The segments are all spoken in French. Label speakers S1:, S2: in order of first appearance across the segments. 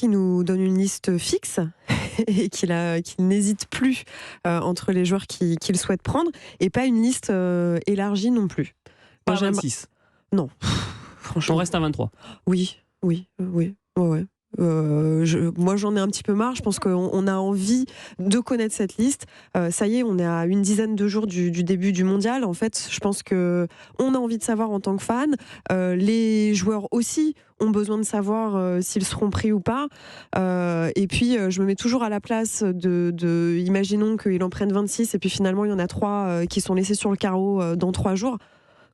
S1: qu'il nous donne une liste fixe et qu'il n'hésite plus entre les joueurs qu'il souhaite prendre, et pas une liste élargie non plus.
S2: Pas 26.
S1: Non, franchement.
S2: On reste à 23.
S1: Oui. Ouais. Moi j'en ai un petit peu marre. Je pense qu'on a envie de connaître cette liste. Ça y est, on est à une dizaine de jours du début du mondial. En fait, je pense qu'on a envie de savoir en tant que fan. Les joueurs aussi ont besoin de savoir s'ils seront pris ou pas. Et puis je me mets toujours à la place de imaginons qu'il en prenne 26 et puis finalement il y en a 3 qui sont laissés sur le carreau dans 3 jours.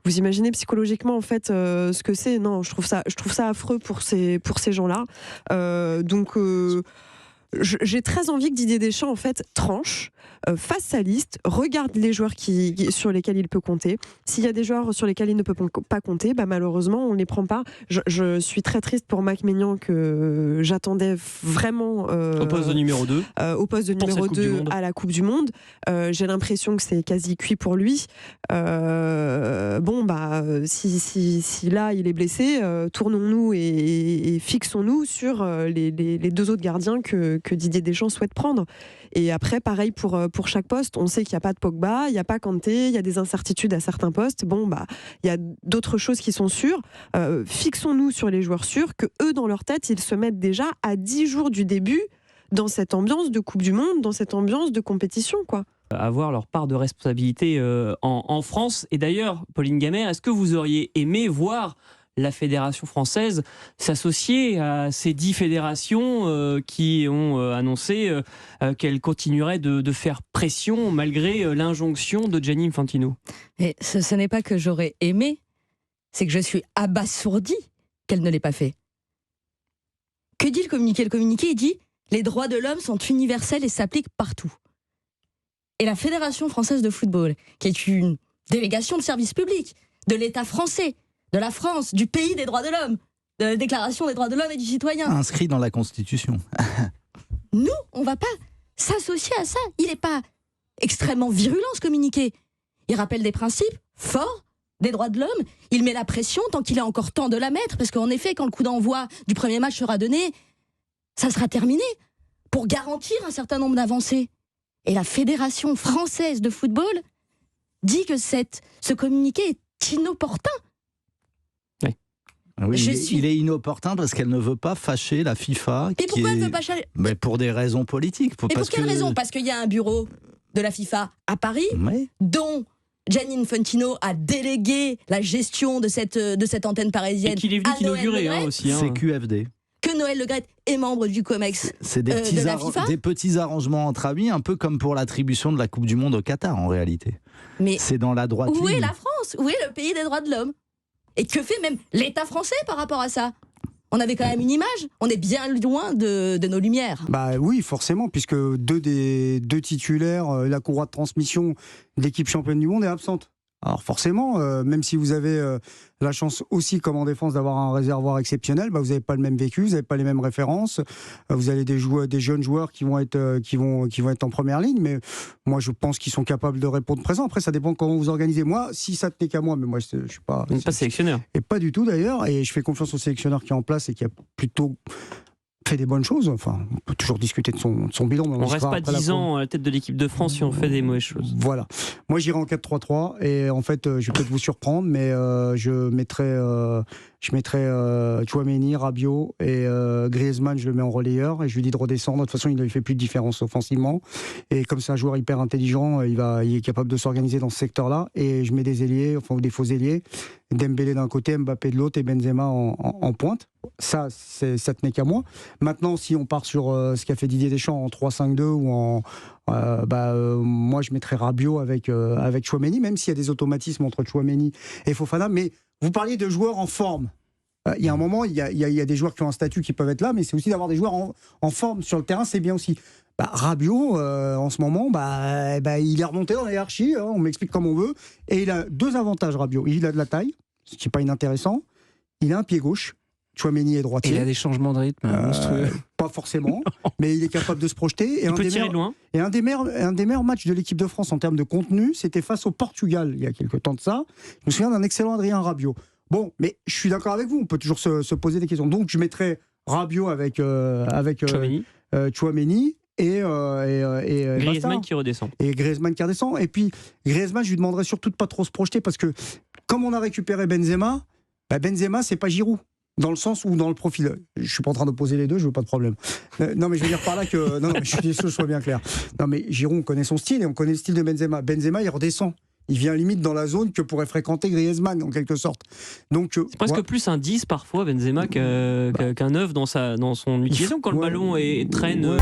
S1: Vous imaginez psychologiquement en fait ce que c'est? Non, je trouve ça affreux pour ces gens-là. Donc j'ai très envie que Didier Deschamps en fait tranche, fasse sa liste, regarde les joueurs sur lesquels il peut compter. S'il y a des joueurs sur lesquels il ne peut pas compter, malheureusement on ne les prend pas. Je suis très triste pour Mac Maignan, que j'attendais vraiment
S2: au poste de numéro 2
S1: à la Coupe du Monde. J'ai l'impression que c'est quasi cuit pour lui. Si là il est blessé, tournons-nous et fixons-nous sur les 2 autres gardiens que Didier Deschamps souhaite prendre. Et après, pareil pour chaque poste. On sait qu'il n'y a pas de Pogba, il n'y a pas Kanté, il y a des incertitudes à certains postes. Il y a d'autres choses qui sont sûres. Fixons-nous sur les joueurs sûrs, que eux, dans leur tête, ils se mettent déjà à 10 jours du début dans cette ambiance de Coupe du Monde, dans cette ambiance de compétition, quoi.
S2: Avoir leur part de responsabilité en France. Et d'ailleurs, Pauline Gamay, est-ce que vous auriez aimé voir la Fédération française s'associer à ces 10 fédérations qui ont annoncé qu'elles continueraient de faire pression malgré l'injonction de Gianni Infantino?
S3: Et ce n'est pas que j'aurais aimé, c'est que je suis abasourdie qu'elle ne l'ait pas fait. Que dit le communiqué? Le communiqué, il dit « Les droits de l'homme sont universels et s'appliquent partout ». Et la Fédération française de football, qui est une délégation de service public de l'État français, de la France, du pays des droits de l'homme, de la Déclaration des droits de l'homme et du citoyen.
S4: Inscrit dans la Constitution.
S3: Nous, on ne va pas s'associer à ça. Il n'est pas extrêmement virulent, ce communiqué. Il rappelle des principes forts des droits de l'homme. Il met la pression tant qu'il est encore temps de la mettre, parce qu'en effet, quand le coup d'envoi du premier match sera donné, ça sera terminé, pour garantir un certain nombre d'avancées. Et la Fédération française de football dit que ce communiqué est inopportun.
S4: Oui, il est inopportun parce qu'elle ne veut pas fâcher la FIFA.
S3: Et pourquoi elle ne veut pas fâcher?
S4: Pour des raisons politiques.
S3: Pour quelle raison? Parce qu'il y a un bureau de la FIFA à Paris, dont Gianni Infantino a délégué la gestion de cette antenne parisienne.
S2: Et qu'il est venu inaugurer aussi.
S4: C'est QFD.
S3: Que Noël Le Graët est membre du COMEX.
S4: C'est des petits arrangements entre amis, un peu comme pour l'attribution de la Coupe du Monde au Qatar en réalité. Mais c'est dans la droite ligne.
S3: Où est la France? Où est le pays des droits de l'homme? Et que fait même l'État français par rapport à ça? On avait quand même une image, on est bien loin de nos lumières.
S5: Oui, forcément, puisque deux titulaires, la courroie de transmission de l'équipe championne du monde est absente. Alors forcément, même si vous avez la chance aussi, comme en défense, d'avoir un réservoir exceptionnel, vous n'avez pas le même vécu, vous n'avez pas les mêmes références, vous avez des jeunes joueurs qui vont être en première ligne, mais moi je pense qu'ils sont capables de répondre présent. Après, ça dépend comment vous organisez. Moi, si ça tenait qu'à moi, mais moi je suis pas
S2: sélectionneur.
S5: Et pas du tout d'ailleurs, et je fais confiance au sélectionneur qui est en place et qui a plutôt fait des bonnes choses. Enfin, on peut toujours discuter de son bilan. Mais
S2: on reste pas 10 ans à la tête de l'équipe de France si on fait des mauvaises choses.
S5: Voilà. Moi, j'irai en 4-3-3 et en fait, je vais peut-être vous surprendre, mais je mettrai Tchouaméni, Rabiot et Griezmann, je le mets en relayeur et je lui dis de redescendre. De toute façon, il ne fait plus de différence offensivement. Et comme c'est un joueur hyper intelligent, il est capable de s'organiser dans ce secteur-là. Et je mets des ailiers, ou des faux ailiers. Dembélé d'un côté, Mbappé de l'autre et Benzema en pointe. Ça tenait qu'à moi. Maintenant, si on part sur ce qu'a fait Didier Deschamps en 3-5-2 ou moi je mettrais Rabiot avec Tchouaméni, même s'il y a des automatismes entre Tchouaméni et Fofana. Mais vous parliez de joueurs en forme. Il y a un moment, il y a des joueurs qui ont un statut qui peuvent être là, mais c'est aussi d'avoir des joueurs en forme sur le terrain, c'est bien aussi. Rabiot, en ce moment, il est remonté dans la hiérarchie, on m'explique comme on veut, et il a 2 avantages, Rabiot. Il a de la taille, ce qui n'est pas inintéressant, il a un pied gauche, Tchouaméni est droitier.
S6: Et il a des changements de rythme monstrueux.
S5: Pas forcément, mais il est capable de se projeter.
S2: Il peut tirer de loin.
S5: Et un des meilleurs matchs de l'équipe de France en termes de contenu, c'était face au Portugal, il y a quelques temps de ça. Je me souviens d'un excellent Adrien Rabiot. Bon, mais je suis d'accord avec vous, on peut toujours se poser des questions. Donc je mettrais Rabiot avec
S2: Tchouaméni.
S5: Et
S2: Griezmann qui redescend.
S5: Et Griezmann qui redescend. Et puis Griezmann, je lui demanderais surtout de pas trop se projeter parce que comme on a récupéré Benzema, Benzema c'est pas Giroud. Dans le sens où dans le profil, je suis pas en train d'opposer les deux, je veux pas de problème. Non mais je veux dire par là que non mais je suis sûr que je sois bien clair. Non mais Giroud on connaît son style et on connaît le style de Benzema. Benzema il redescend. Il vient limite dans la zone que pourrait fréquenter Griezmann en quelque sorte. Donc
S2: c'est presque plus un 10 parfois Benzema qu'un 9 dans son utilisation quand le ballon traîne.